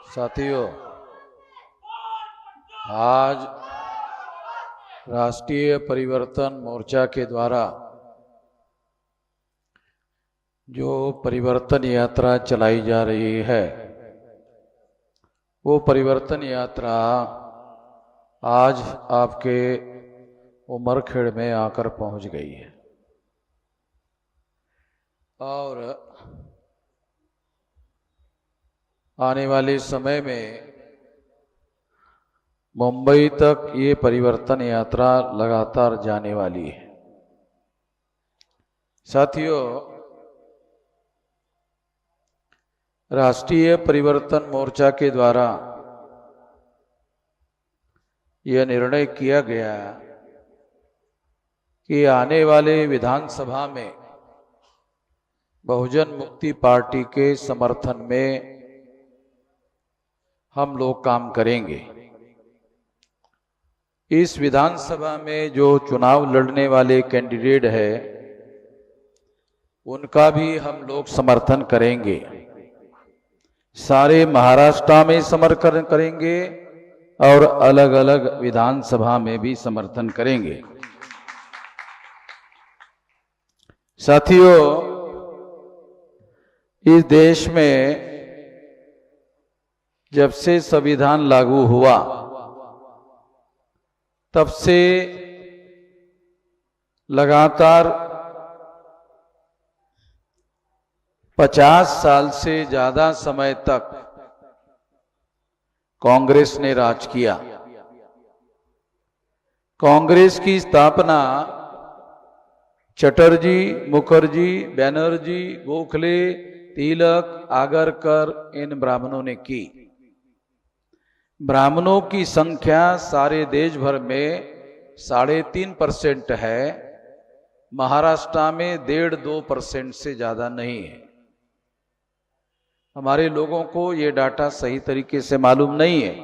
साथियों, आज राष्ट्रीय परिवर्तन मोर्चा के द्वारा जो परिवर्तन यात्रा चलाई जा रही है, वो परिवर्तन यात्रा आज आपके उमरखेड़ में आकर पहुंच गई है और आने वाले समय में मुंबई तक ये परिवर्तन यात्रा लगातार जाने वाली है। साथियों, राष्ट्रीय परिवर्तन मोर्चा के द्वारा यह निर्णय किया गया कि आने वाले विधानसभा में बहुजन मुक्ति पार्टी के समर्थन में हम लोग काम करेंगे। इस विधानसभा में जो चुनाव लड़ने वाले कैंडिडेट है, उनका भी हम लोग समर्थन करेंगे। सारे महाराष्ट्र में समर्थन करेंगे और अलग अलग विधानसभा में भी समर्थन करेंगे। साथियों, इस देश में जब से संविधान लागू हुआ तब से लगातार 50 साल से ज्यादा समय तक कांग्रेस ने राज किया। कांग्रेस की स्थापना चटर्जी, मुखर्जी, बैनर्जी, गोखले, तिलक, आगरकर इन ब्राह्मणों ने की। ब्राह्मणों की संख्या सारे देश भर में 3.5% है। महाराष्ट्र में 1.5-2% से ज्यादा नहीं है। हमारे लोगों को ये डाटा सही तरीके से मालूम नहीं है,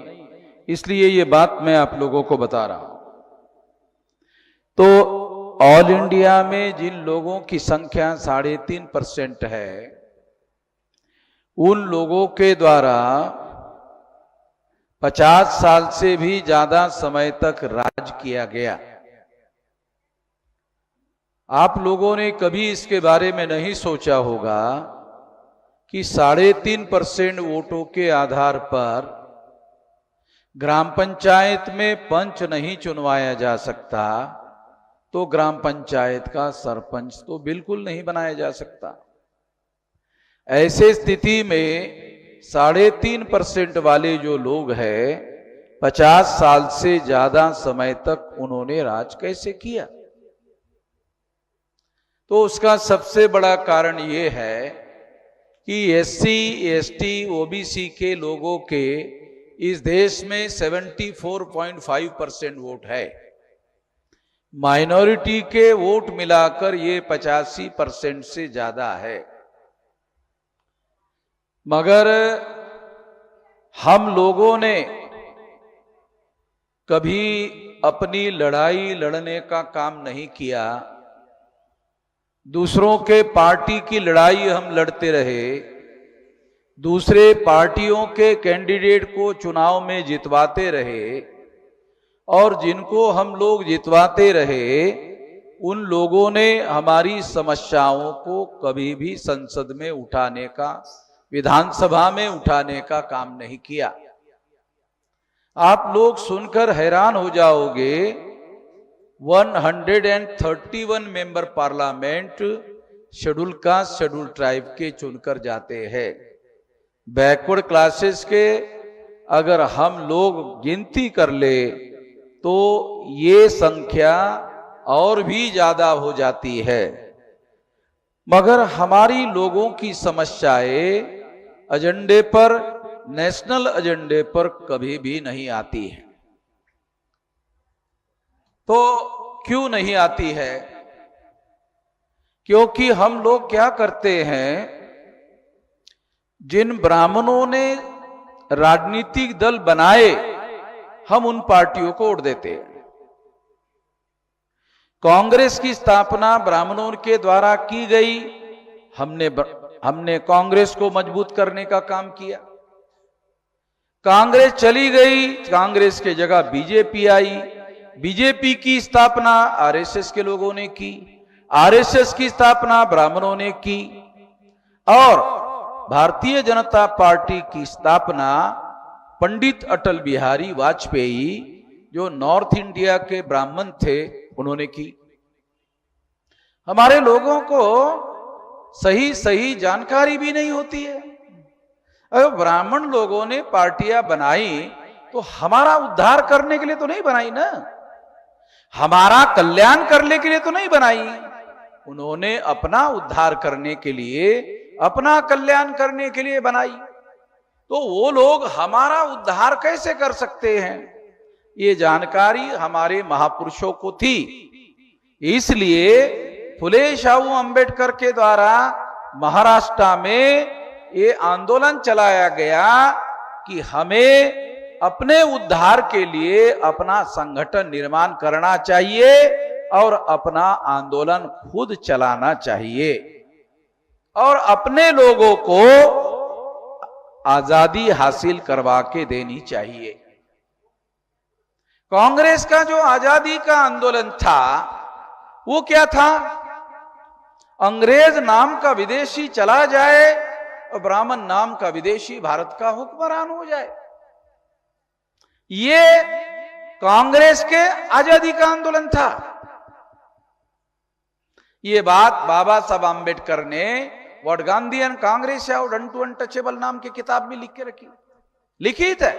इसलिए ये बात मैं आप लोगों को बता रहा हूं। तो ऑल इंडिया में जिन लोगों की संख्या 3.5% है, उन लोगों के द्वारा 50 साल से भी ज्यादा समय तक राज किया गया। आप लोगों ने कभी इसके बारे में नहीं सोचा होगा कि 3.5% वोटों के आधार पर ग्राम पंचायत में पंच नहीं चुनवाया जा सकता, तो ग्राम पंचायत का सरपंच तो बिल्कुल नहीं बनाया जा सकता। ऐसे स्थिति में 3.5% वाले जो लोग हैं, 50 साल से ज्यादा समय तक उन्होंने राज कैसे किया? तो उसका सबसे बड़ा कारण ये है कि SC, ST, OBC के लोगों के इस देश में 74.5% वोट है। माइनॉरिटी के वोट मिलाकर ये 85% से ज्यादा है। मगर हम लोगों ने कभी अपनी लड़ाई लड़ने का काम नहीं किया। दूसरों के पार्टी की लड़ाई हम लड़ते रहे, दूसरे पार्टियों के कैंडिडेट को चुनाव में जितवाते रहे, और जिनको हम लोग जितवाते रहे, उन लोगों ने हमारी समस्याओं को कभी भी संसद में उठाने का, विधानसभा में उठाने का काम नहीं किया। आप लोग सुनकर हैरान हो जाओगे, 131 member parliament schedule caste, schedule tribe के चुनकर जाते हैं। बैकवर्ड क्लासेस के अगर हम लोग गिनती कर ले तो ये संख्या और भी ज्यादा हो जाती है। मगर हमारी लोगों की समस्याएं एजेंडे पर, नेशनल एजेंडे पर कभी भी नहीं आती है। तो क्यों नहीं आती है? क्योंकि हम लोग क्या करते हैं, जिन ब्राह्मणों ने राजनीतिक दल बनाए, हम उन पार्टियों को वोट देते हैं। कांग्रेस की स्थापना ब्राह्मणों के द्वारा की गई। हमने कांग्रेस को मजबूत करने का काम किया। कांग्रेस चली गई, कांग्रेस के जगह बीजेपी आई। बीजेपी की स्थापना आरएसएस के लोगों ने की, आरएसएस की स्थापना ब्राह्मणों ने की, और भारतीय जनता पार्टी की स्थापना पंडित अटल बिहारी वाजपेयी, जो नॉर्थ इंडिया के ब्राह्मण थे, उन्होंने की। हमारे लोगों को सही सही जानकारी भी नहीं होती है। अगर ब्राह्मण लोगों ने पार्टियां बनाई तो हमारा उद्धार करने के लिए तो नहीं बनाई ना, हमारा कल्याण करने के लिए तो नहीं बनाई। उन्होंने अपना उद्धार करने के लिए, अपना कल्याण करने के लिए बनाई। तो वो लोग हमारा उद्धार कैसे कर सकते हैं, ये जानकारी हमारे महापुरुषों को थी। इसलिए फुले शाहू अंबेडकर के द्वारा महाराष्ट्र में ये आंदोलन चलाया गया कि हमें अपने उद्धार के लिए अपना संगठन निर्माण करना चाहिए और अपना आंदोलन खुद चलाना चाहिए और अपने लोगों को आजादी हासिल करवा के देनी चाहिए। कांग्रेस का जो आजादी का आंदोलन था वो क्या था? अंग्रेज नाम का विदेशी चला जाए और ब्राह्मण नाम का विदेशी भारत का हुक्मरान हो जाए। ये कांग्रेस के आजादी का आंदोलन था। ये बात बाबा साहब आंबेडकर ने what Gandhi and Congress have done to untouchable नाम की किताब में लिख के रखी, लिखित है।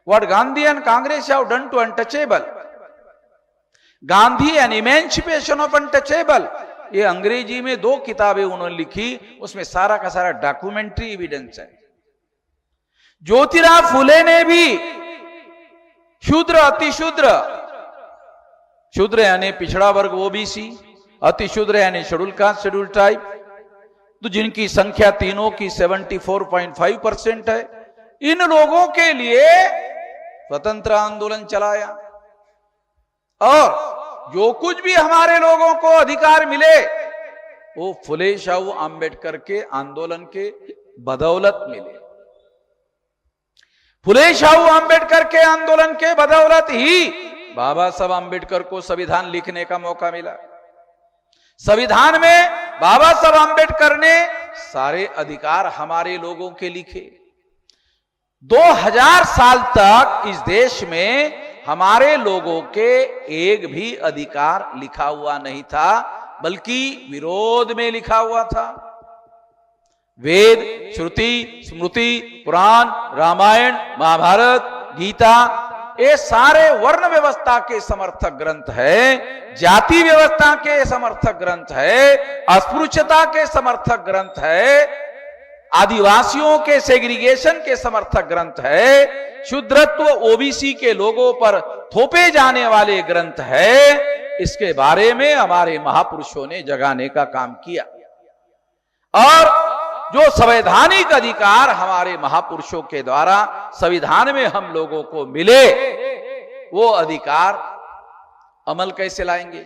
What Gandhi and Congress have done to untouchable, Gandhi and emancipation of untouchable, ये अंग्रेजी में 2 किताबें उन्होंने लिखी, उसमें सारा का सारा डॉक्यूमेंट्री एविडेंस है। ज्योतिराव फुले ने भी शूद्र, अतिशूद्र, शूद्र यानी पिछड़ा वर्ग ओबीसी, अतिशूद्र यानी शेड्यूल कास्ट शेड्यूल ट्राइब, तो जिनकी संख्या तीनों की 74.5% है, इन लोगों के लिए स्वतंत्र आंदोलन चलाया। और जो कुछ भी हमारे लोगों को अधिकार मिले वो फुले शाहू आंबेडकर के आंदोलन के बदौलत मिले। फुले शाहू आंबेडकर के आंदोलन के बदौलत ही बाबा साहब आंबेडकर को संविधान लिखने का मौका मिला। संविधान में बाबा साहब आंबेडकर ने सारे अधिकार हमारे लोगों के लिखे। 2000 साल तक इस देश में हमारे लोगों के एक भी अधिकार लिखा हुआ नहीं था, बल्कि विरोध में लिखा हुआ था। वेद, श्रुति, स्मृति, पुराण, रामायण, महाभारत, गीता, ये सारे वर्ण व्यवस्था के समर्थक ग्रंथ है, जाति व्यवस्था के समर्थक ग्रंथ है, अस्पृश्यता के समर्थक ग्रंथ है, आदिवासियों के सेग्रीगेशन के समर्थक ग्रंथ है, शूद्रत्व ओबीसी के लोगों पर थोपे जाने वाले ग्रंथ है। इसके बारे में हमारे महापुरुषों ने जगाने का काम किया और जो संवैधानिक अधिकार हमारे महापुरुषों के द्वारा संविधान में हम लोगों को मिले, वो अधिकार अमल कैसे लाएंगे?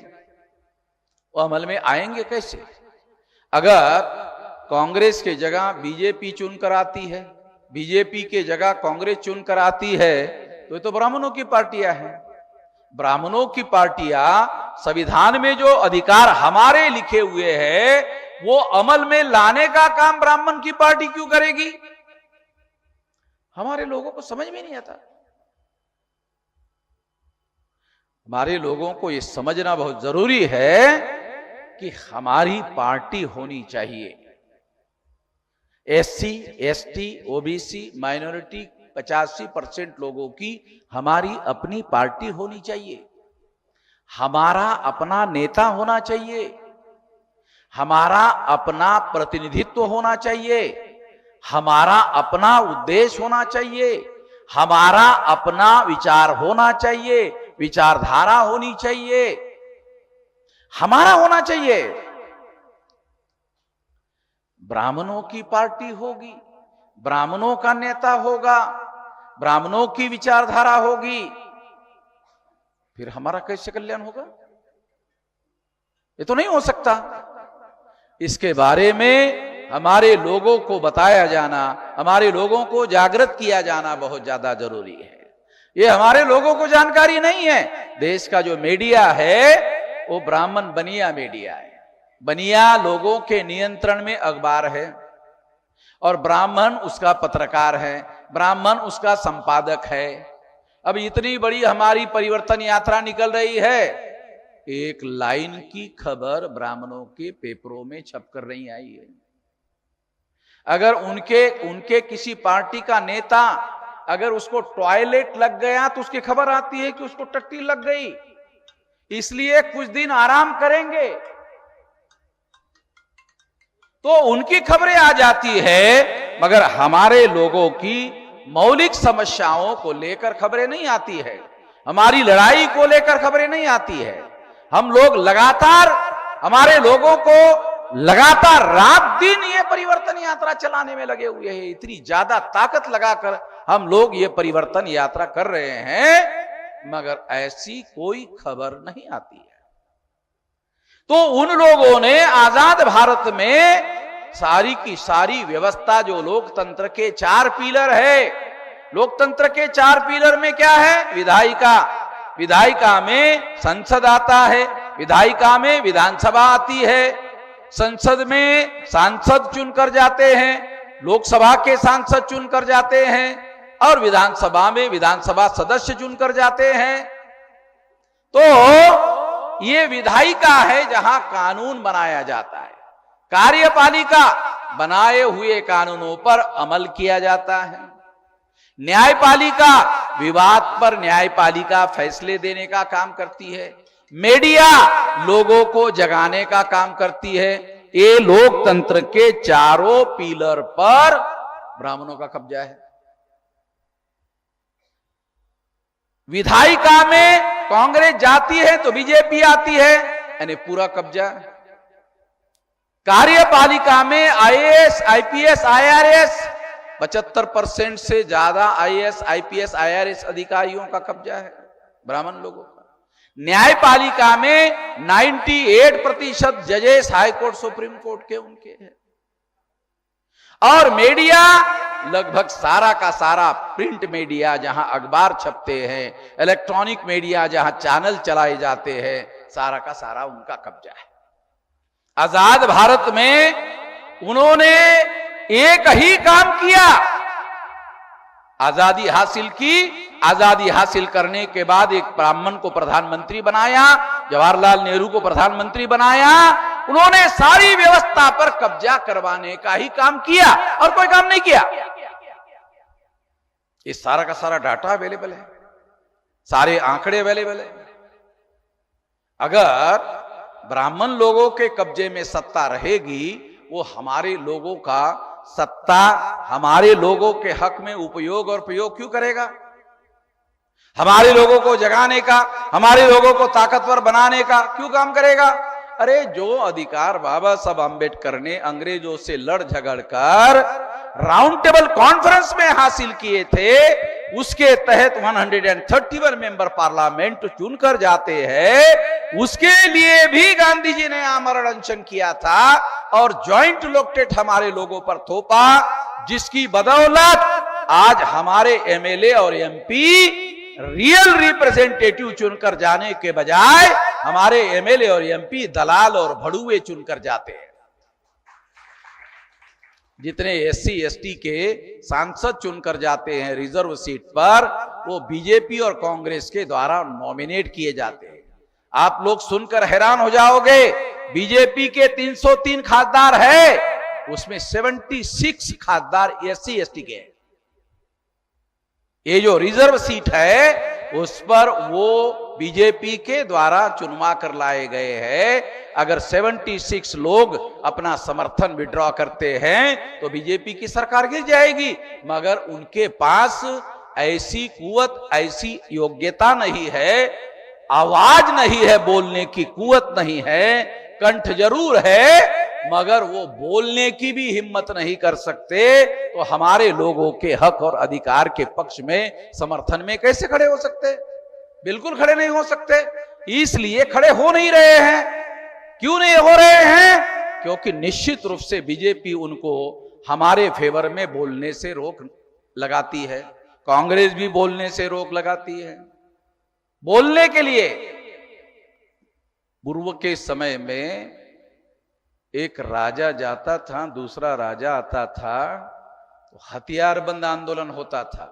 वो अमल में आएंगे कैसे? अगर कांग्रेस के जगह बीजेपी चुनकर आती है, बीजेपी के जगह कांग्रेस चुनकर आती है, तो ये तो ब्राह्मणों की पार्टियां हैं। ब्राह्मणों की पार्टियां संविधान में जो अधिकार हमारे लिखे हुए हैं वो अमल में लाने का काम ब्राह्मण की पार्टी क्यों करेगी? हमारे लोगों को समझ में नहीं आता। हमारे लोगों को यह समझना बहुत जरूरी है कि हमारी पार्टी होनी चाहिए। एससी, एसटी, ओबीसी, माइनॉरिटी 85% लोगों की हमारी अपनी पार्टी होनी चाहिए। हमारा अपना नेता होना चाहिए, हमारा अपना प्रतिनिधित्व होना चाहिए, हमारा अपना उद्देश्य होना चाहिए, हमारा अपना विचार होना चाहिए, विचारधारा होनी चाहिए, हमारा होना चाहिए। ब्राह्मणों की पार्टी होगी, ब्राह्मणों का नेता होगा, ब्राह्मणों की विचारधारा होगी, फिर हमारा कैसे कल्याण होगा? ये तो नहीं हो सकता। इसके बारे में हमारे लोगों को बताया जाना, हमारे लोगों को जागृत किया जाना बहुत ज्यादा जरूरी है। ये हमारे लोगों को जानकारी नहीं है। देश का जो मीडिया है वो ब्राह्मण बनिया मीडिया है। बनिया लोगों के नियंत्रण में अखबार है और ब्राह्मण उसका पत्रकार है, ब्राह्मण उसका संपादक है। अब इतनी बड़ी हमारी परिवर्तन यात्रा निकल रही है, एक लाइन की खबर ब्राह्मणों के पेपरों में छपकर नहीं आई है। अगर उनके किसी पार्टी का नेता अगर उसको टॉयलेट लग गया तो उसकी खबर आती है कि उसको टट्टी लग गई, इसलिए कुछ दिन आराम करेंगे, तो उनकी खबरें आ जाती है। मगर हमारे लोगों की मौलिक समस्याओं को लेकर खबरें नहीं आती है, हमारी लड़ाई को लेकर खबरें नहीं आती है। हम लोग लगातार, हमारे लोगों को लगातार रात दिन ये परिवर्तन यात्रा चलाने में लगे हुए हैं। इतनी ज्यादा ताकत लगाकर हम लोग ये परिवर्तन यात्रा कर रहे हैं, मगर ऐसी कोई खबर नहीं आती है। तो उन लोगों ने आजाद भारत में सारी की सारी व्यवस्था, जो लोकतंत्र के 4 पिलर है, लोकतंत्र के 4 पिलर में क्या है? विधायिका, विधायिका में संसद आता है, विधायिका में विधानसभा आती है, संसद में सांसद चुनकर जाते हैं, लोकसभा के सांसद चुनकर जाते हैं और विधानसभा में विधानसभा सदस्य चुनकर जाते हैं। तो ये विधायिका है जहां कानून बनाया जाता है, कार्यपालिका बनाए हुए कानूनों पर अमल किया जाता है, न्यायपालिका विवाद पर न्यायपालिका फैसले देने का काम करती है, मीडिया लोगों को जगाने का काम करती है। ये लोकतंत्र के 4 पिलर पर ब्राह्मणों का कब्जा है। विधायिका में कांग्रेस जाती है तो बीजेपी आती है, यानी पूरा कब्जा। कार्यपालिका में आईएएस, आईपीएस, आईआरएस 75% से ज्यादा आईएएस, आईपीएस, आईआरएस अधिकारियों का कब्जा है ब्राह्मण लोगों का। न्यायपालिका में 98% जजेस हाईकोर्ट, सुप्रीम कोर्ट के उनके हैं। और मीडिया लगभग सारा का सारा, प्रिंट मीडिया जहां अखबार छपते हैं, इलेक्ट्रॉनिक मीडिया जहां चैनल चलाए जाते हैं, सारा का सारा उनका कब्जा है। आजाद भारत में उन्होंने एक ही काम किया, आजादी हासिल की। आजादी हासिल करने के बाद एक ब्राह्मण को प्रधानमंत्री बनाया, जवाहरलाल नेहरू को प्रधानमंत्री बनाया। उन्होंने सारी व्यवस्था पर कब्जा करवाने का ही काम किया और कोई काम नहीं किया। ये सारा का सारा डाटा अवेलेबल है, सारे आंकड़े अवेलेबल है। अगर ब्राह्मण लोगों के कब्जे में सत्ता रहेगी, वो हमारे लोगों का सत्ता, हमारे लोगों के हक में उपयोग और प्रयोग क्यों करेगा? हमारे लोगों को जगाने का, हमारे लोगों को ताकतवर बनाने का क्यों काम करेगा? अरे जो अधिकार बाबा साहब अंबेडकर ने अंग्रेजों से लड़ झगड़ कर राउंड टेबल कॉन्फ्रेंस में हासिल किए थे, उसके तहत 131 मेंबर पार्लियामेंट चुनकर जाते हैं, उसके लिए भी गांधी जी ने आमरण अनशन किया था और ज्वाइंट इलेक्टेड हमारे लोगों पर थोपा, जिसकी बदौलत आज हमारे एमएलए और एमपी रियल रिप्रेजेंटेटिव चुनकर जाने के बजाय हमारे एमएलए और एमपी दलाल और भड़ुए चुनकर जाते हैं। जितने एससी एसटी के सांसद चुनकर जाते हैं रिजर्व सीट पर, वो बीजेपी और कांग्रेस के द्वारा नॉमिनेट किए जाते हैं। आप लोग सुनकर हैरान हो जाओगे, बीजेपी के 303 खासदार है, उसमें 76 खासदार एससी एसटी के हैं। ये जो रिजर्व सीट है उस पर वो बीजेपी के द्वारा चुनवा कर लाए गए हैं। अगर 76 लोग अपना समर्थन विड्रॉ करते हैं तो बीजेपी की सरकार गिर जाएगी, मगर उनके पास ऐसी कुवत, ऐसी योग्यता नहीं है, आवाज नहीं है, बोलने की कुवत नहीं है, कंठ जरूर है मगर वो बोलने की भी हिम्मत नहीं कर सकते। तो हमारे लोगों के हक और अधिकार के पक्ष में, समर्थन में कैसे खड़े हो सकते? बिल्कुल खड़े नहीं हो सकते। इसलिए खड़े हो नहीं रहे हैं। क्यों नहीं हो रहे हैं? क्योंकि निश्चित रूप से बीजेपी उनको हमारे फेवर में बोलने से रोक लगाती है, कांग्रेस भी बोलने से रोक लगाती है। बोलने के लिए पूर्व के समय में एक राजा जाता था, दूसरा राजा आता था, तो हथियारबंद आंदोलन होता था,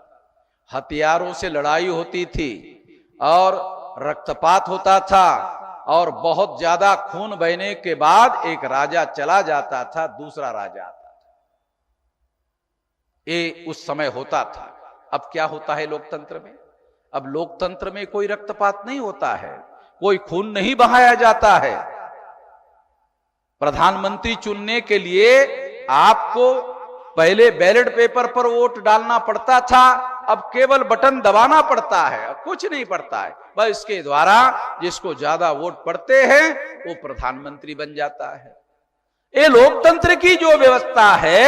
हथियारों से लड़ाई होती थी और रक्तपात होता था, और बहुत ज्यादा खून बहने के बाद एक राजा चला जाता था, दूसरा राजा आता था। ये उस समय होता था। अब क्या होता है लोकतंत्र में? अब लोकतंत्र में कोई रक्तपात नहीं होता है, कोई खून नहीं बहाया जाता है। प्रधानमंत्री चुनने के लिए आपको पहले बैलेट पेपर पर वोट डालना पड़ता था, अब केवल बटन दबाना पड़ता है, अब कुछ नहीं पड़ता है। बस इसके द्वारा जिसको ज्यादा वोट पड़ते हैं वो प्रधानमंत्री बन जाता है। ये लोकतंत्र की जो व्यवस्था है,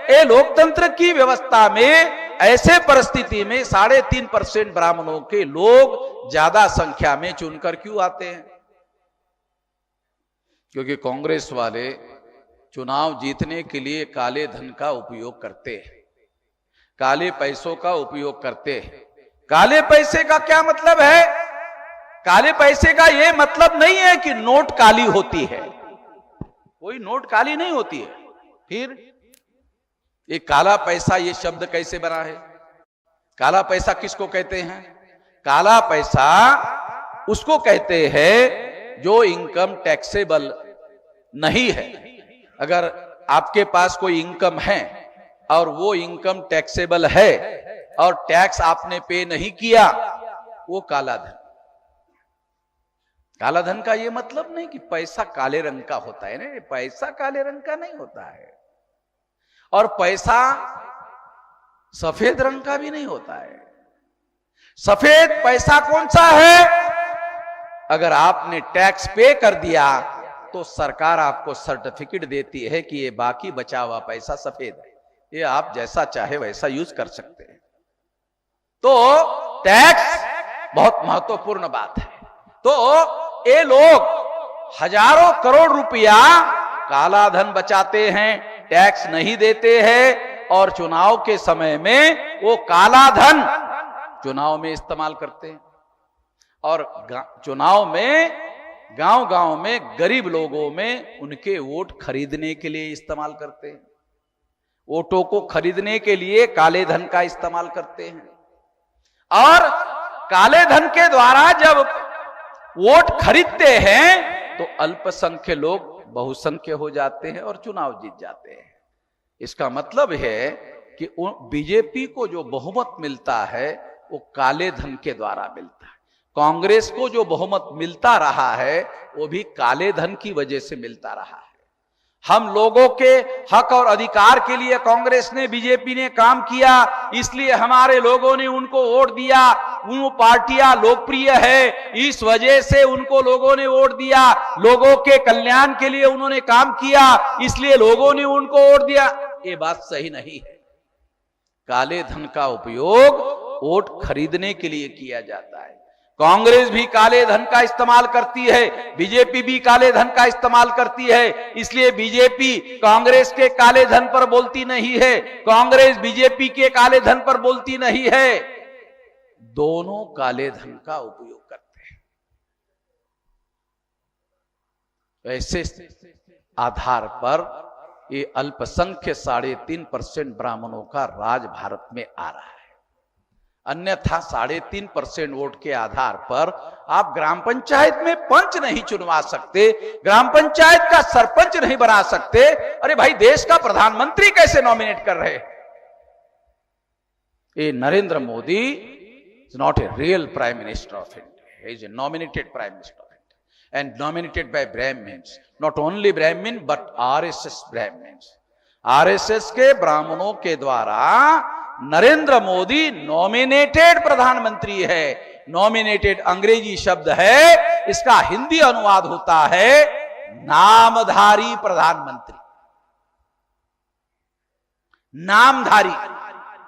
ये लोकतंत्र की व्यवस्था में ऐसे परिस्थिति में 3.5% ब्राह्मणों के लोग ज्यादा संख्या में चुनकर क्यों आते हैं? क्योंकि कांग्रेस वाले चुनाव जीतने के लिए काले धन का उपयोग करते हैं, काले पैसों का उपयोग करते हैं। काले पैसे का क्या मतलब है? काले पैसे का यह मतलब नहीं है कि नोट काली होती है, कोई नोट काली नहीं होती है। फिर ये काला पैसा, ये शब्द कैसे बना है? काला पैसा किसको कहते हैं? काला पैसा उसको कहते हैं जो इनकम टैक्सेबल नहीं है। अगर आपके पास कोई इनकम है और वो इनकम टैक्सेबल है और टैक्स आपने पे नहीं किया, वो काला धन। काला धन का ये मतलब नहीं कि पैसा काले रंग का होता है, नहीं, पैसा काले रंग का नहीं होता है, और पैसा सफेद रंग का भी नहीं होता है। सफेद पैसा कौन सा है? अगर आपने टैक्स पे कर दिया तो सरकार आपको सर्टिफिकेट देती है कि ये बाकी बचा हुआ पैसा सफेद है, ये आप जैसा चाहे वैसा यूज कर सकते हैं। तो टैक्स बहुत महत्वपूर्ण बात है। तो ये लोग हजारों करोड़ रुपया काला धन बचाते हैं, टैक्स नहीं देते हैं, और चुनाव के समय में वो काला धन चुनाव में इस्तेमाल करते हैं। और चुनाव में गांव-गांव में गरीब लोगों में उनके वोट खरीदने के लिए इस्तेमाल करते हैं, वोटों को खरीदने के लिए काले धन का इस्तेमाल करते हैं। और काले धन के द्वारा जब वोट खरीदते हैं तो अल्पसंख्यक लोग बहुसंख्य हो जाते हैं और चुनाव जीत जाते हैं। इसका मतलब है कि बीजेपी को जो बहुमत मिलता है वो काले धन के द्वारा मिलता है। कांग्रेस को जो बहुमत मिलता रहा है वो भी काले धन की वजह से मिलता रहा है। हम लोगों के हक और अधिकार के लिए कांग्रेस ने, बीजेपी ने काम किया, इसलिए हमारे लोगों ने उनको वोट दिया। वो पार्टियां लोकप्रिय है, इस वजह से उनको लोगों ने वोट दिया। लोगों के कल्याण के लिए उन्होंने काम किया, इसलिए लोगों ने उनको वोट दिया। ये बात सही नहीं है। काले धन का उपयोग वोट खरीदने के लिए किया जाता है। कांग्रेस भी काले धन का इस्तेमाल करती है, बीजेपी भी काले धन का इस्तेमाल करती है, इसलिए बीजेपी कांग्रेस के काले धन पर बोलती नहीं है, कांग्रेस बीजेपी के काले धन पर बोलती नहीं है। दोनों काले धन का उपयोग करते हैं। ऐसे आधार पर ये अल्पसंख्यक 3.5% ब्राह्मणों का राज भारत में आ रहा है। अन्यथा 3.5% वोट के आधार पर आप ग्राम पंचायत में पंच नहीं चुनवा सकते, ग्राम पंचायत का सरपंच नहीं बना सकते। अरे भाई, देश का प्रधानमंत्री कैसे नॉमिनेट कर रहे? ये Narendra Modi is not a real prime minister of India, he is a nominated prime minister of India and nominated by Brahmins, not only Brahmin but RSS Brahmins. RSS के ब्राह्मणों के द्वारा नरेंद्र मोदी नॉमिनेटेड प्रधानमंत्री है। नॉमिनेटेड अंग्रेजी शब्द है, इसका हिंदी अनुवाद होता है नामधारी प्रधानमंत्री। नामधारी,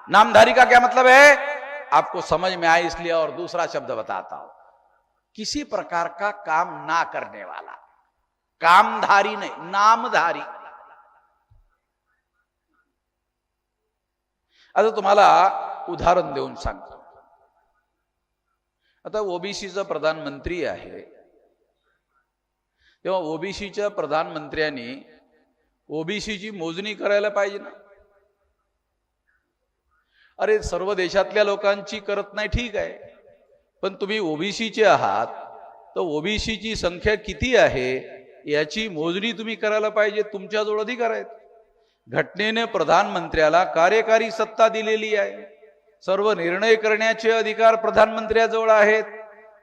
नामधारी का क्या मतलब है आपको समझ में आए इसलिए और दूसरा शब्द बताता हूं। किसी प्रकार का काम ना करने वाला, कामधारी नाही, नामधारी. आता तुम्हाला उदाहरण देऊन सांगतो. आता ओबीसीचा प्रधानमंत्री आहे, तेव्हा ओबीसीच्या प्रधानमंत्र्यांनी ओबीसीची मोजणी करायला पाहिजे ना. अरे सर्व देशातल्या लोकांची करत नाही, ठीक आहे, पण तुम्ही ओबीसीचे आहात तर ओबीसीची संख्या किती आहे याची मोजणी तुम्ही करायला पाहिजे. तुमच्याजवळ अधिकार आहेत. घटनेने प्रधानमंत्र्याला कार्यकारी सत्ता दिलेली आहे, सर्व निर्णय करण्याचे अधिकार प्रधानमंत्र्याजवळ आहेत,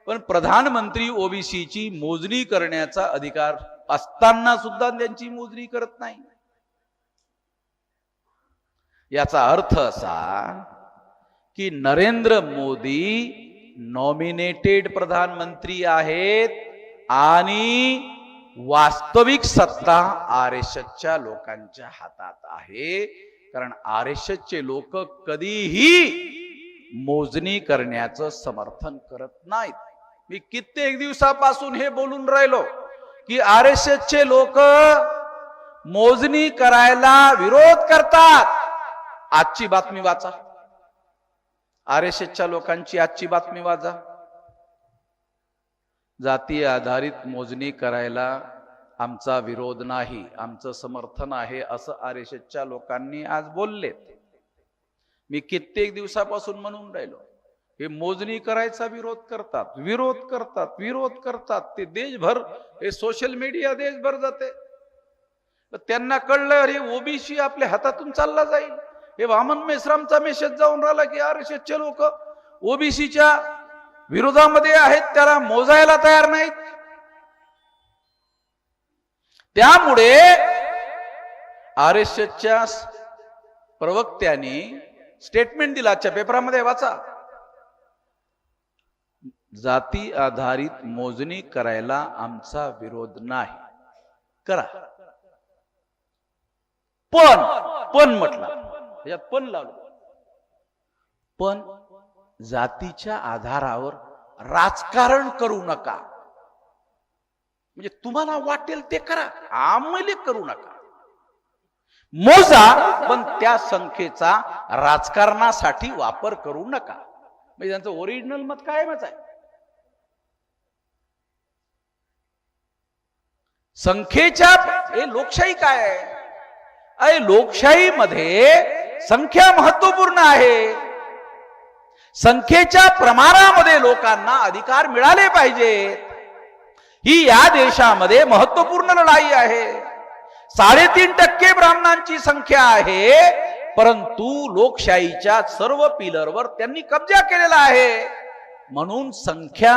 पण प्रधानमंत्री ओबीसीची मोजणी करण्याचा अधिकार असताना सुद्धा त्यांची मोजणी करत नाही. याचा अर्थ असा की नरेंद्र मोदी नॉमिनेटेड प्रधानमंत्री आहेत आणि वास्तविक सत्ता आरएसएसच्या लोकांच्या हातात आहे. कारण आरएसएसचे लोक कधीही मोजणी करण्याचं समर्थन करत नाहीत. मी कित्येक दिवसापासून हे बोलून राहिलो की आरएसएसचे लोक मोजणी करायला विरोध करतात. आजची बातमी वाचा, आरएसएसच्या लोकांची आजची बातमी वाचा. जाती आधारित मोजणी करायला आमचा विरोध नाही, आमचं समर्थन आहे, असं आरएसएसच्या लोकांनी आज बोललेत. मी कित्येक दिवसापासून म्हणून राहिलो, हे मोजणी करायचा विरोध करतात, विरोध करतात, विरोध करतात. ते देशभर, हे सोशल मीडिया देशभर जाते. त्यांना कळलं अरे ओबीसी आपल्या हातातून चालला जाईल. हे वामन मेश्रामचा मेसेज जाऊन राहिला की आरएसएसचे लोक ओबीसीच्या विरोधामध्ये आहेत, त्याला मोजायला तयार नाहीत. त्यामुळे आरएसएसच्या प्रवक्त्यांनी स्टेटमेंट दिला, आजच्या पेपरामध्ये वाचा, जाती आधारित मोजणी करायला आमचा विरोध नाही, करा. पण म्हटलं, यात पण लावलं, पण जातीच्या आधारावर राजकारण करू नका. म्हणजे तुम्हाला वाटेल ते करा, आम्हाला करू नका. मोजा, पण त्या संख्येचा राजकारणासाठी वापर करू नका. म्हणजे त्यांचं ओरिजिनल मत कायमच आहे. संख्येच्या, हे लोकशाही काय आहे? अरे लोकशाहीमध्ये संख्या महत्वपूर्ण आहे. संख्येच्या प्रमाणामध्ये लोकांना अधिकार मिळाले पाहिजेत. ही या देशामध्ये महत्वपूर्ण लढाई आहे. 3.5% ब्राह्मणांची संख्या आहे, परंतु लोकशाहीच्या सर्व पिलरवर त्यांनी कब्जा केलेला आहे. म्हणून संख्या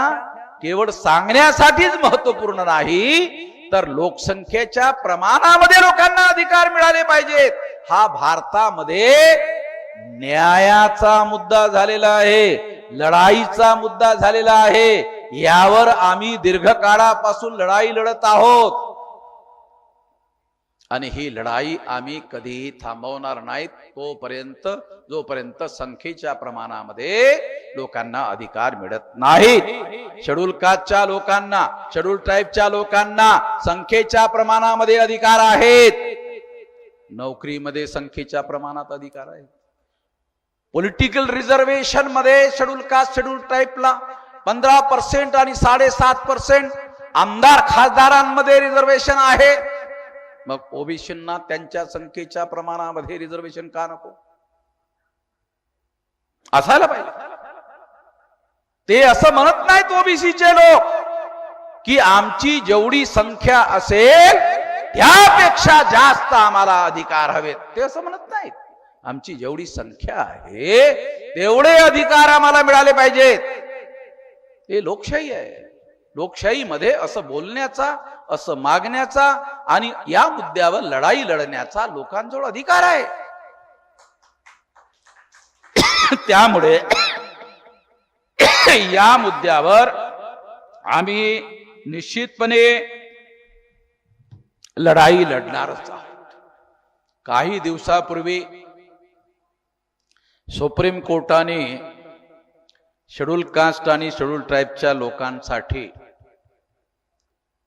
केवळ सांगण्यासाठीच महत्वपूर्ण नाही, तर लोकसंख्येच्या प्रमाणामध्ये लोकांना अधिकार मिळाले पाहिजेत. हा भारतामध्ये न्यायाचा मुद्दा झालेला आहे, लढाईचा मुद्दा झालेला आहे. यावर आम्ही दीर्घकाळापासून लढाई लढत आहोत आणि ही लढाई आम्ही कधीही थांबवणार नाहीत तोपर्यंत, जोपर्यंत संख्येच्या प्रमाणामध्ये लोकांना अधिकार मिळत नाहीत. शेड्यूल कास्टच्या लोकांना, शेड्यूल ट्राईबच्या लोकांना संख्येच्या प्रमाणामध्ये अधिकार आहेत. नोकरीमध्ये संख्येच्या प्रमाणात अधिकार आहेत. पॉलिटिकल रिझर्वेशन मध्ये शेड्यूल कास्ट, शेड्यूल ट्राईबला 15% आणि 7.5% आमदार खासदारांमध्ये रिझर्वेशन आहे. मग ओबीसींना त्यांच्या संख्येच्या प्रमाणामध्ये रिझर्वेशन का नको? असायला पाहिजे. ते असं म्हणत नाहीत ओबीसीचे लोक की आमची जेवढी संख्या असेल त्यापेक्षा जास्त आम्हाला अधिकार हवेत. ते असं म्हणत नाहीत. आमची जेवढी संख्या आहे तेवढे अधिकार आम्हाला मिळाले पाहिजेत. हे लोकशाही आहे. लोकशाहीमध्ये असं बोलण्याचा, असं मागण्याचा आणि या मुद्द्यावर लढाई लढण्याचा लोकांजवळ अधिकार आहे. त्यामुळे या मुद्द्यावर आम्ही निश्चितपणे लढाई लढणारच आहोत. काही दिवसापूर्वी सुप्रीम कोर्टाने शेड्यूल कास्ट आणि शेड्यूल ट्राईबच्या लोकांसाठी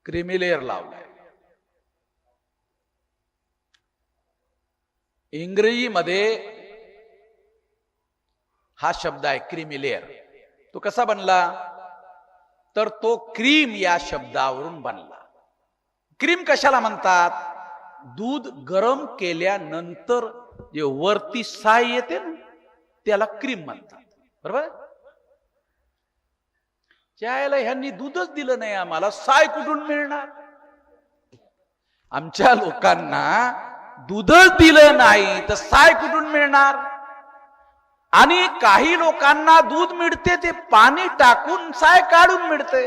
क्रिमी लेअर लावलाय. इंग्रजीमध्ये हा शब्द आहे क्रीमी लेअर. तो कसा बनला? तर तो क्रीम या शब्दावरून बनला. क्रीम कशाला म्हणतात? दूध गरम केल्यानंतर जे वरती साय येते ना त्याला क्रीम म्हणतात. बरोबर? ज्याला ह्यांनी दूधच दिलं नाही आम्हाला, साय कुठून मिळणार? आमच्या लोकांना दूधच दिलं नाही तर साय कुठून मिळणार? आणि काही लोकांना दूध मिळते ते पाणी टाकून साय काढून मिळते,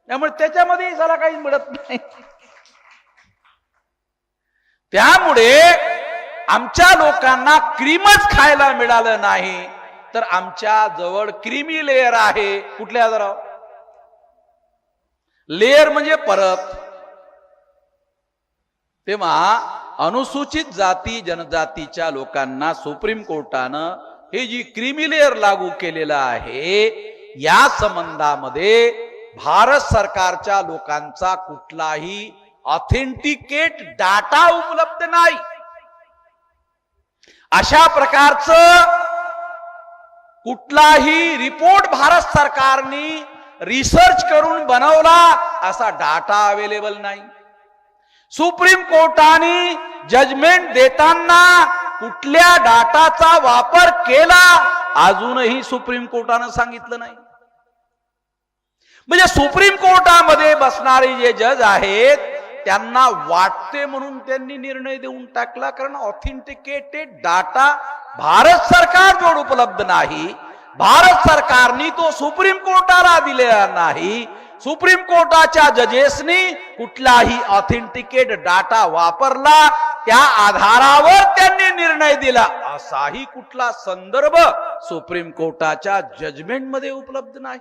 त्यामुळे त्याच्यामध्ये त्याला काही मिळत नाही. त्यामुळे आमच्या लोकांना क्रीमच खायला मिळालं नाही तर आमच्या जवळ क्रीमी लेअर आहे. कुठल्या जरा लेअर म्हणजे परत. तेव्हा अनुसूचित जाती जनजातीच्या लोकांना सुप्रीम कोर्टानं हे जी क्रीमी लेअर लागू केलेलं आहे या संबंधामध्ये भारत सरकारच्या लोकांचा कुठलाही ऑथेंटिकेट डाटा उपलब्ध नाही. अशा प्रकारचं कुठलाही रिपोर्ट भारत सरकारने रिसर्च करून बनवला असा डाटा अवेलेबल नाही. सुप्रीम कोर्टाने जजमेंट देताना कुठल्या डाटाचा वापर केला अजूनही सुप्रीम कोर्टानं सांगितलं नाही. म्हणजे सुप्रीम कोर्टामध्ये बसणारे जे जज आहेत त्यांना वाटते म्हणून त्यांनी निर्णय देऊन टाकला, कारण ऑथेंटिकेटेड डाटा भारत सरकारजवळ उपलब्ध नाही. भारत सरकारने तो सुप्रीम कोर्टाला दिलेला नाही. सुप्रीम कोर्टाच्या जजेसनी कुठलाही ऑथेंटिकेट डाटा वापरला त्या आधारावर त्यांनी निर्णय दिला असाही कुठला संदर्भ सुप्रीम कोर्टाच्या जजमेंट मध्ये उपलब्ध नाही.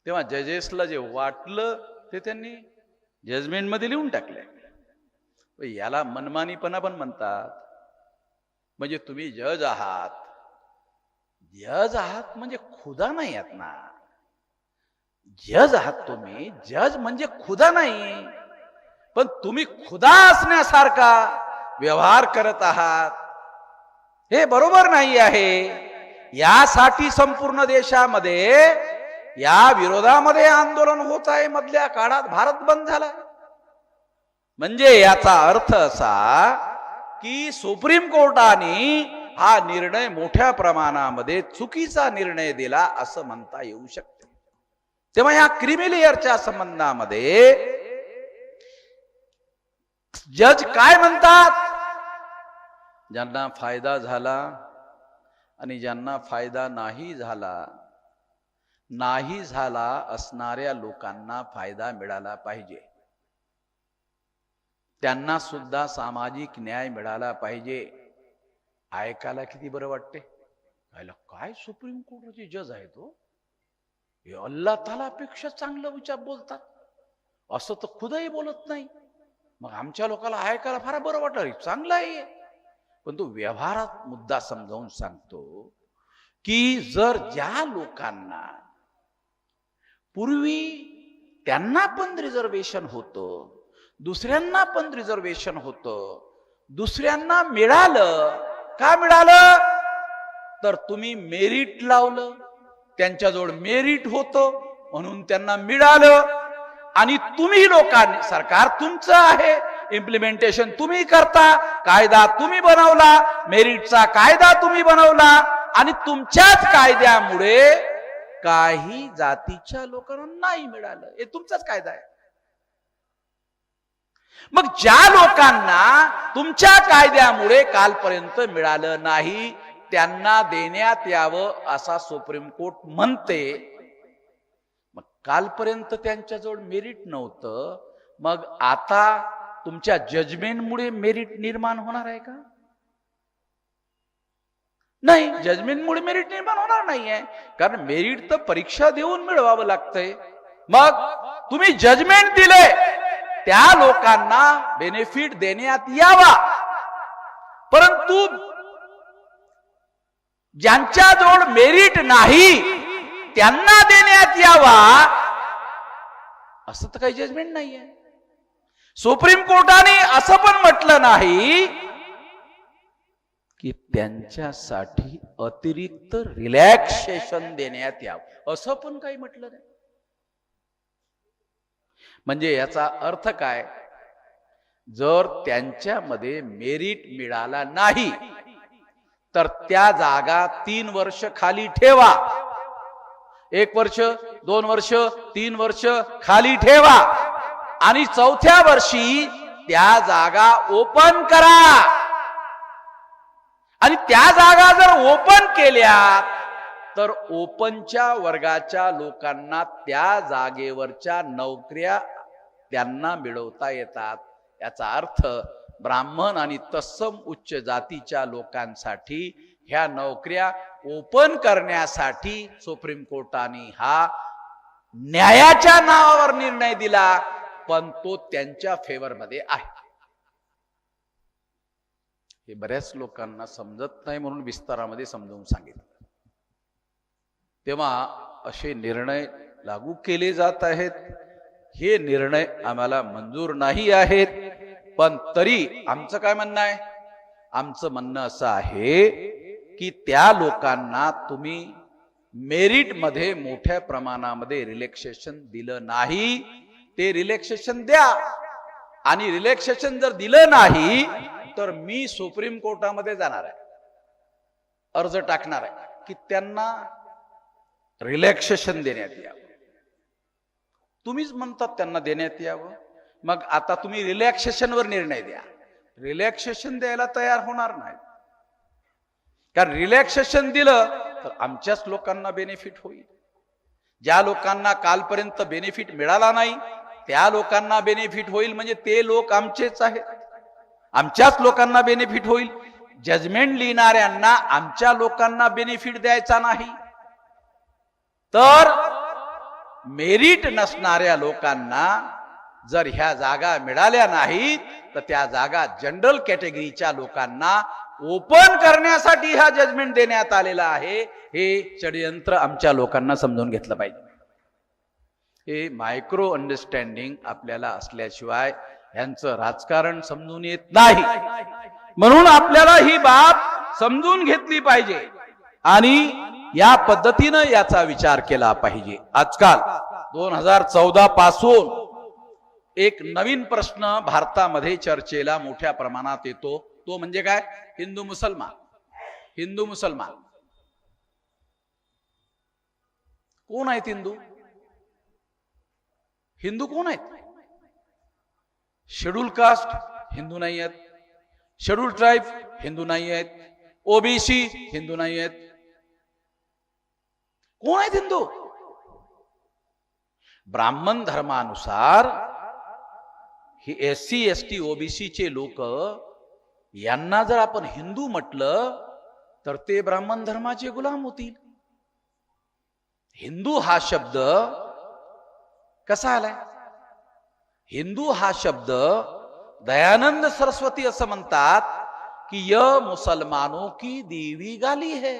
तेव्हा जजेसला जे वाटलं ते त्यांनी जजमेंट मध्ये लिहून टाकले. याला मनमानीपणा पण म्हणतात. म्हणजे तुम्ही जज आहात, जज आहात म्हणजे खुदा नाही आहात ना. जज आहात तुम्ही, जज म्हणजे खुदा नाही, पण तुम्ही खुदा असण्यासारखा व्यवहार करत आहात. हे बरोबर नाही आहे. यासाठी संपूर्ण देशामध्ये या विरोधामध्ये आंदोलन होत आहे. मधल्या काळात भारत बंद झाला. म्हणजे याचा अर्थ असा की सुप्रीम कोर्टाने हा निर्णय मोठ्या प्रमाणामध्ये चुकीचा निर्णय दिला असं म्हणता येऊ शकते. तेव्हा या क्रीमी लेअरच्या संबंधामध्ये जज काय म्हणतात? ज्यांना फायदा झाला आणि ज्यांना फायदा नाही झाला असणाऱ्या लोकांना फायदा मिळाला पाहिजे. त्यांना सुद्धा सामाजिक न्याय मिळाला पाहिजे. ऐकायला किती बरं वाटते. काय सुप्रीम कोर्टाचे जज आहे तो, हे अल्लाह तालापेक्षा चांगलं विचार बोलतात असं तर खुदाही बोलत नाही. मग आमच्या लोकांना ऐकायला फार बरं वाटलं, चांगलं आहे. पण तो व्यवहारात मुद्दा समजावून सांगतो की जर ज्या लोकांना पूर्वी त्यांना पण रिझर्वेशन होतं, दुसऱ्यांना पण रिझर्वेशन होतं, दुसऱ्यांना मिळालं. का मिळालं? तर तुम्ही मेरिट लावलं, त्यांच्याजवळ मेरिट होतं म्हणून त्यांना मिळालं. आणि तुम्ही लोकांनी, सरकार तुमचं आहे, इम्प्लिमेंटेशन तुम्ही करता, कायदा तुम्ही बनवला, मेरिटचा कायदा तुम्ही बनवला आणि तुमच्याच कायद्यामुळे काही जातीच्या लोकांना नाही मिळालं. हे तुमचाच कायदा आहे. मग ज्या लोकांना तुमच्या कायद्यामुळे कालपर्यंत मिळालं नाही त्यांना देण्यात यावं असा सुप्रीम कोर्ट म्हणते. मग कालपर्यंत त्यांच्याजवळ मेरिट नव्हतं, मग आता तुमच्या जजमेंटमुळे मेरिट निर्माण होणार आहे का? नाही, जजमेंटमुळे मेरिट निर्माण होणार नाहीये, कारण मेरिट तर परीक्षा देऊन मिळवावं लागतंय. मग तुम्ही जजमेंट दिले त्या लोकांना बेनिफिट देण्यात यावा, परंतु ज्यांच्याजवळ मेरिट नाही त्यांना देण्यात यावा असं तर काही जजमेंट नाहीये. सुप्रीम कोर्टाने असं पण म्हटलं नाही की त्यांच्यासाठी अतिरिक्त रिलॅक्सेशन देण्यात यावं, असं पण काही म्हटलं नाही. म्हणजे याचा अर्थ काय, जर त्यांच्यामध्ये मेरिट मिळाला नाही तर त्या जागा 3 वर्ष खाली ठेवा. 1 वर्ष, 2 वर्ष, 3 वर्ष खाली ठेवा आणि 4थ्या वर्षी त्या जागा ओपन करा. आणि त्या जागा जर ओपन केल्या तर ओपनच्या वर्गाच्या लोकांना त्या जागेवरच्या नोकऱ्या त्यांना मिळवता येतात. याचा अर्थ ब्राह्मण आणि तत्सम उच्च जातीच्या लोकांसाठी ह्या नोकऱ्या ओपन करण्यासाठी सुप्रीम कोर्टाने हा न्यायाच्या नावावर निर्णय दिला, पण तो त्यांच्या फेवर मध्ये आहे. हे बऱ्याच लोकांना समजत नाही म्हणून विस्तारामध्ये समजावून सांगितलं. तेव्हा असे निर्णय लागू केले जात आहेत. हे निर्णय आम्हाला मंजूर नाही आहेत, पण तरी आमचं काय म्हणणं आहे, आमचं म्हणणं असं आहे की त्या लोकांना तुम्ही मेरिट मध्ये मोठ्या प्रमाणामध्ये रिलॅक्सेशन दिलं नाही, ते रिलॅक्सेशन द्या. आणि रिलॅक्सेशन जर दिलं नाही तर मी सुप्रीम कोर्टामध्ये जाणार आहे, अर्ज टाकणार आहे की त्यांना रिलॅक्सेशन देण्यात यावं. तुम्हीच म्हणतात त्यांना देण्यात यावं, मग आता तुम्ही रिलॅक्सेशनवर निर्णय द्या. रिलॅक्सेशन द्यायला तयार होणार नाही, कारण रिलॅक्सेशन दिलं तर आमच्याच लोकांना बेनिफिट होईल. ज्या लोकांना कालपर्यंत बेनिफिट मिळाला नाही त्या लोकांना बेनिफिट होईल, म्हणजे ते लोक आमचेच आहेत, आमच्याच लोकांना बेनिफिट होईल. जजमेंट लिहिणाऱ्यांना आमच्या लोकांना बेनिफिट द्यायचा नाही, तर मेरिट नसणाऱ्या लोकांना जर ह्या जागा मिळाल्या नाहीत तर त्या जागा जनरल कॅटेगरीच्या लोकांना ओपन करण्यासाठी हा जजमेंट देण्यात आलेला आहे. हे षडयंत्र आमच्या लोकांना समजून घेतलं पाहिजे. हे मायक्रो अंडरस्टँडिंग आपल्याला असल्याशिवाय यांचं राजकारण समजून येत नाही. म्हणून आपल्याला ही बाब समजून घेतली पाहिजे आणि या पद्धतीनं याचा विचार केला पाहिजे. आजकाल 2014 पासून एक नवीन प्रश्न भारतामध्ये चर्चेला मोठ्या प्रमाणात येतो, तो म्हणजे काय, हिंदू मुसलमान. हिंदू मुसलमान कोण आहेत? हिंदू हिंदू कोण आहेत? शेड्यूल कास्ट हिंदू नाही आहेत, शेड्यूल ट्राइब हिंदू नाही आहेत, ओबीसी हिंदू नाही आहेत. कोण आहेत हिंदू? ब्राह्मण धर्मानुसार हे SC ST OBC चे लोक, यांना जर आपण हिंदू म्हटलं तर ते ब्राह्मण धर्माचे गुलाम होतील. हिंदू हा शब्द कसा आलाय? हिंदू हा शब्द दयानंद सरस्वती असं म्हणतात की य मुसलमानों की देवी गाली है.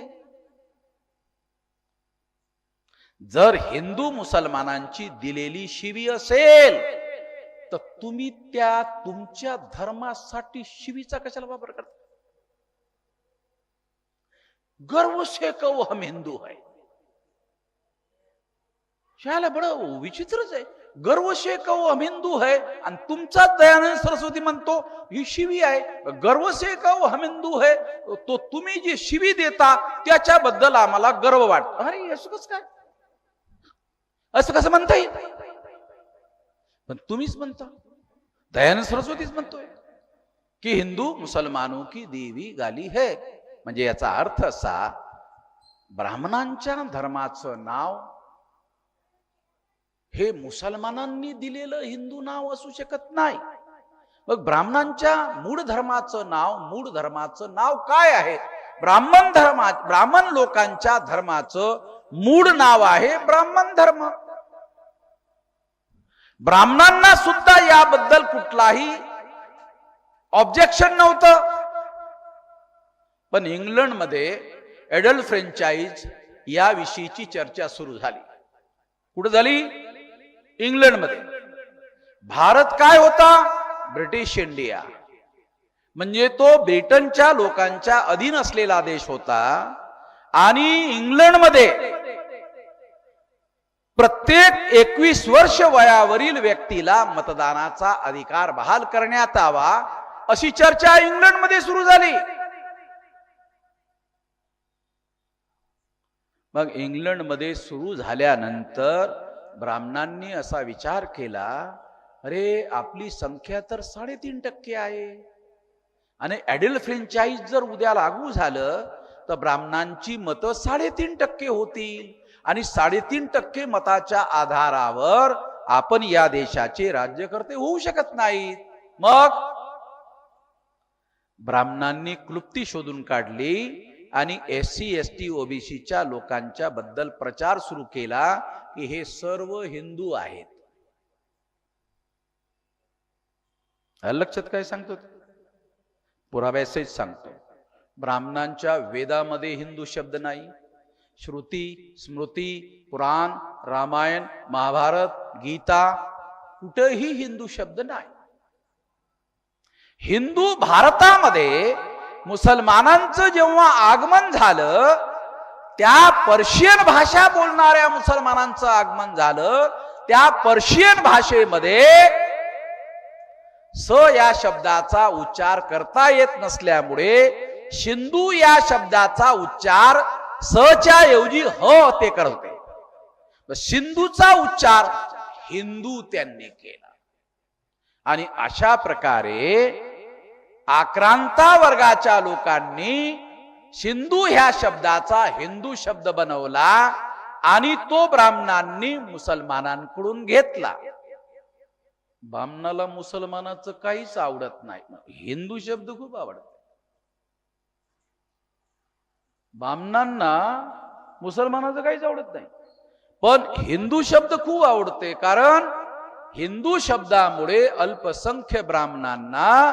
जर हिंदू मुसलमानांची दिलेली शिवी असेल तर तुम्ही त्या तुमच्या धर्मासाठी शिवीचा कशाला वापर करता? गर्व से कहो हम हिंदू है, शाला बडं विचित्रच आहे. गर्व से कहो हम हिंदू है आणि तुमचा दयानंद सरस्वती म्हणतो ही शिवी आहे. गर्व से कहो हम हिंदू है, तो तुम्ही जी शिवी देता त्याच्याबद्दल आम्हाला गर्व वाटतो. अरे असं कसं काय, असं कसं म्हणता येईल? पण तुम्हीच म्हणता, दयानंद सरस्वतीच म्हणतोय की हिंदू मुसलमानों की देवी गाली है. म्हणजे याचा अर्थ असा, ब्राह्मणांच्या धर्माचं नाव हे मुसलमानांनी दिलेलं हिंदू नाव असू शकत नाही. मग ब्राह्मणांच्या मूळ धर्माचं नाव काय आहे? ब्राह्मण लोकांच्या धर्माचं मूळ नाव आहे ब्राह्मण धर्म. ब्राह्मणांना सुद्धा याबद्दल कुठलाही ऑब्जेक्शन नव्हतं. पण इंग्लंडमध्ये एडल्ट फ्रँचाइज या विषयीची चर्चा सुरू झाली. कुठे झाली? इंग्लंडमध्ये. भारत काय होता? British India. म्हणजे तो ब्रिटनच्या लोकांच्या अधीन असलेला देश होता आणि इंग्लंडमध्ये प्रत्येक 21 वर्ष वयावरील व्यक्तीला मतदानाचा अधिकार बहाल करण्यात यावा अशी चर्चा इंग्लंडमध्ये सुरू झाली. मग इंग्लंडमध्ये सुरू झाल्यानंतर ब्राह्मणांनी असा विचार केला, अरे आपली संख्या तर 3.5% आहे आणि ॲडल्ट फ्रँचाइज जर उद्या लागू झालं तर ब्राह्मणांची मतं 3.5% होतील आणि 3.5% मताच्या आधारावर आपण या देशाचे राज्यकर्ते होऊ शकत नाहीत. मग ब्राह्मणांनी क्लुप्ती शोधून काढली आणि SC ST OBCच्या लोकांच्या बद्दल प्रचार सुरू केला की हे सर्व हिंदू आहेत. लक्षात काय सांगतो? पुराव्यासहित सांगतो. ब्राह्मणांच्या वेदामध्ये हिंदू शब्द नाही. श्रुती, स्मृती, पुराण, रामायण, महाभारत, गीता कुठेही हिंदू शब्द नाही. हिंदू भारतामध्ये मुसलमानांचं जेव्हा आगमन झालं, त्या पर्शियन भाषा बोलणाऱ्या मुसलमानांचं आगमन झालं. त्या पर्शियन भाषेमध्ये स या शब्दाचा उच्चार करता येत नसल्यामुळे सिंधू या शब्दाचा उच्चार सच्या ऐवजी ह ते करते. सिंधूचा उच्चार हिंदू त्यांनी केला आणि अशा प्रकारे आक्रांता वर्गाच्या लोकांनी सिंधू ह्या शब्दाचा हिंदू शब्द बनवला आणि तो ब्राह्मणांनी मुसलमानांकडून घेतला. ब्राह्मणाला मुसलमानाचं काहीच आवडत नाही, हिंदू शब्द खूप आवडतो. ब्राह्मणांना मुसलमानाचं काहीच आवडत नाही, पण हिंदू शब्द खूप आवडते. कारण हिंदू शब्दामुळे अल्पसंख्य ब्राह्मणांना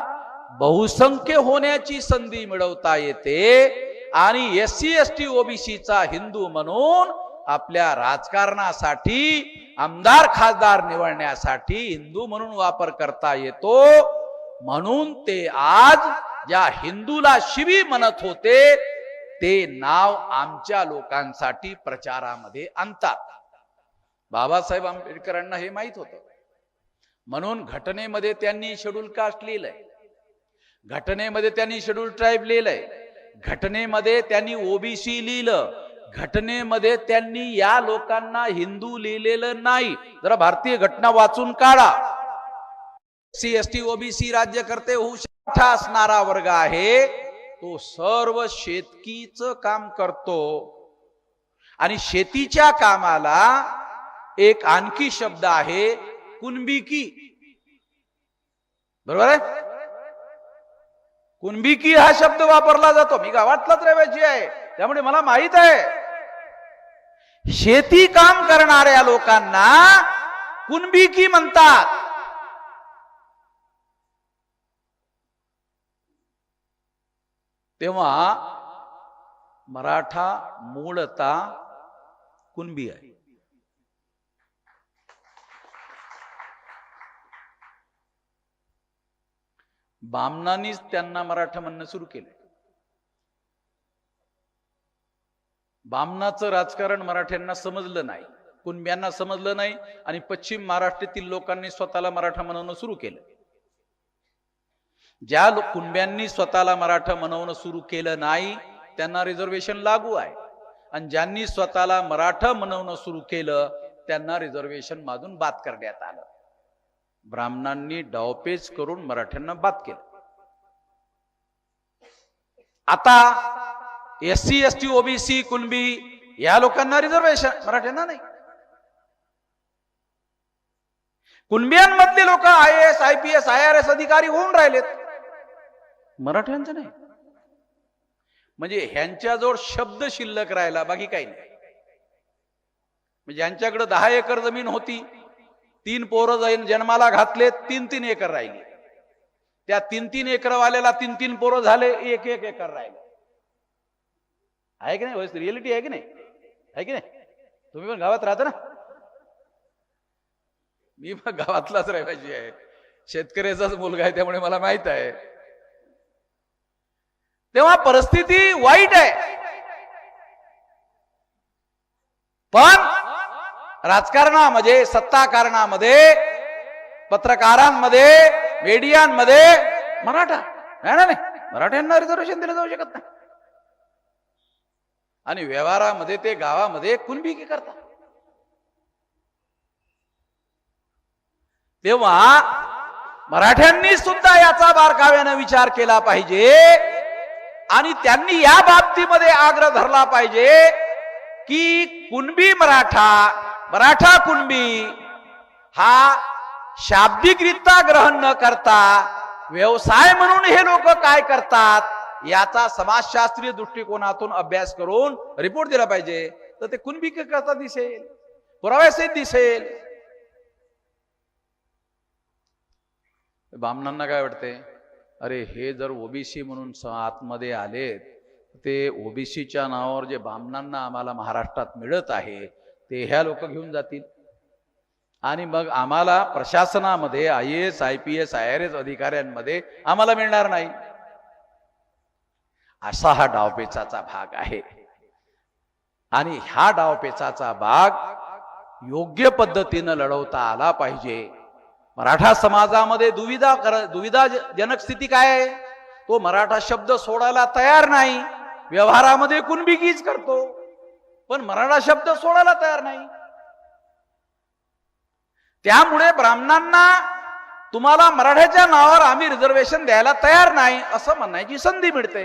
बहुसंख्य होण्याची संधी मिळवता येते आणि SC ST OBCचा हिंदू म्हणून आपल्या राजकारणासाठी, आमदार खासदार निवडण्यासाठी हिंदू म्हणून वापर करता येतो. म्हणून ते आज ज्या हिंदूला शिवी म्हणत होते ते नाव आमच्या लोकांसाठी प्रचारामध्ये आणतात. बाबासाहेब आंबेडकरांना हे माहित होतं, म्हणून घटनेमध्ये त्यांनी शेड्यूल कास्ट लिहिलंय, घटनेमध्ये त्यांनी शेड्यूल ट्राईब लिहिलंय, घटनेमध्ये त्यांनी OBC लिहिलं, घटनेमध्ये त्यांनी या लोकांना हिंदू लिहिलेलं नाही. जरा भारतीय घटना वाचून काढा. SC ST OBC राज्यकर्ते होऊ शकता असणारा वर्ग आहे, तो सर्व शेतकीचं काम करतो आणि शेतीच्या कामाला एक आणखी शब्द आहे कुणबिकी. बरोबर आहे? कुणबिकी हा शब्द वापरला जातो. मी गावातलाच रहिवासी आहे त्यामुळे मला माहित आहे. शेती काम करणाऱ्या लोकांना कुणबिकी म्हणतात. तेव्हा मराठा मूळतः कुणबी आहे. बामणांनीच त्यांना मराठा म्हणणं सुरू केलं. बामणाचं राजकारण मराठ्यांना समजलं नाही, कुणब्यांना समजलं नाही आणि पश्चिम महाराष्ट्रातील लोकांनी स्वतःला मराठा म्हणवणं सुरू केलं. ज्या कुणब्यांनी स्वतःला मराठा म्हणवणं सुरू केलं नाही त्यांना रिझर्वेशन लागू आहे आणि ज्यांनी स्वतःला मराठा म्हणवणं सुरू केलं त्यांना रिझर्वेशन मधून बाद करण्यात आलं. ब्राह्मणांनी डावपेच करून मराठ्यांना बाद केलं. आता SC ST OBC कुणबी या लोकांना रिझर्वेशन, मराठ्यांना नाही. कुणबियांमधले लोक IAS IPS IRS अधिकारी होऊन राहिलेत, मराठ्यांचं नाही. म्हणजे ह्यांच्याजवळ शब्द शिल्लक राहिला, बाकी काही नाही. म्हणजे ज्यांच्याकडे 10 एकर जमीन होती, 3 पोरं जन्माला घातले, 3-3 एकर राहिली. त्या 3-3 एकर वाल्याला 3-3 पोरं झाले, 1-1 एकर राहिले. आहे की नाही? रिअलिटी आहे की नाही? आहे की नाही? तुम्ही पण गावात राहता ना? मी पण गावातलाच रहिवासी आहे, शेतकऱ्याचाच मुलगा आहे, त्यामुळे मला माहित आहे. तेव्हा परिस्थिती वाईट आहे. पण राजकारणामध्ये, सत्ताकारणामध्ये, पत्रकारांमध्ये, मीडियांमध्ये मराठा नाही, मराठ्यांना रिझर्वेशन दिलं जाऊ शकत नाही. आणि व्यवहारामध्ये ते गावामध्ये कुणबी करतात. तेव्हा मराठ्यांनी सुद्धा याचा बारकाव्याने विचार केला पाहिजे आणि त्यांनी या बाबतीमध्ये आग्रह धरला पाहिजे की कुणबी मराठा, मराठा कुणबी हा शाब्दिकरित्या ग्रहण न करता व्यवसाय म्हणून हे लोक काय करतात याचा समाजशास्त्रीय दृष्टिकोनातून अभ्यास करून रिपोर्ट दिला पाहिजे. तर ते कुणबी करता दिसेल, पुराव्यासहित दिसेल. बामणांना काय वाटते, अरे हे जर ओबीसी म्हणून आतमध्ये आले, ते ओबीसीच्या नावावर जे बामणांना आम्हाला महाराष्ट्रात मिळत आहे ते ह्या लोक घेऊन जातील आणि मग आम्हाला प्रशासनामध्ये IAS, IPS, IRS अधिकाऱ्यांमध्ये आम्हाला मिळणार नाही. असा हा डावपेचाचा भाग आहे. आणि ह्या डावपेचाचा भाग योग्य पद्धतीने लढवता आला पाहिजे. मराठा समाजामध्ये दुविधाजनक स्थिती काय आहे, तो मराठा शब्द सोडायला तयार नाही. व्यवहारामध्ये कुणबीकीच करतो पण मराठा शब्द सोडायला तयार नाही. त्यामुळे ब्राह्मणांना तुम्हाला मराठ्याच्या नावावर आम्ही रिझर्वेशन द्यायला तयार नाही असं म्हणण्याची संधी मिळते.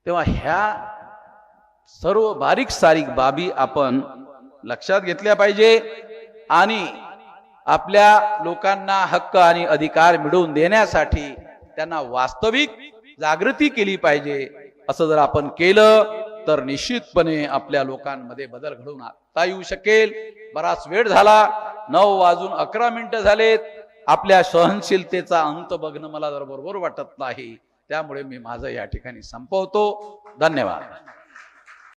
तेव्हा ह्या सर्व बारीक सारीक बाबी आपण लक्षात घेतल्या पाहिजे आणि आपल्या लोकांना हक्क आणि अधिकार मिळवून देण्यासाठी त्यांना वास्तविक जागृती केली पाहिजे. असं जर आपण केलं तर निश्चितपणे आपल्या लोकांमध्ये बदल घडवून आणता येऊ शकेल. बराच वेळ झाला, 9:11 झालेत. आपल्या सहनशीलतेचा अंत बघणं मला जर बरोबर वाटत नाही, त्यामुळे मी माझं या ठिकाणी संपवतो. धन्यवाद.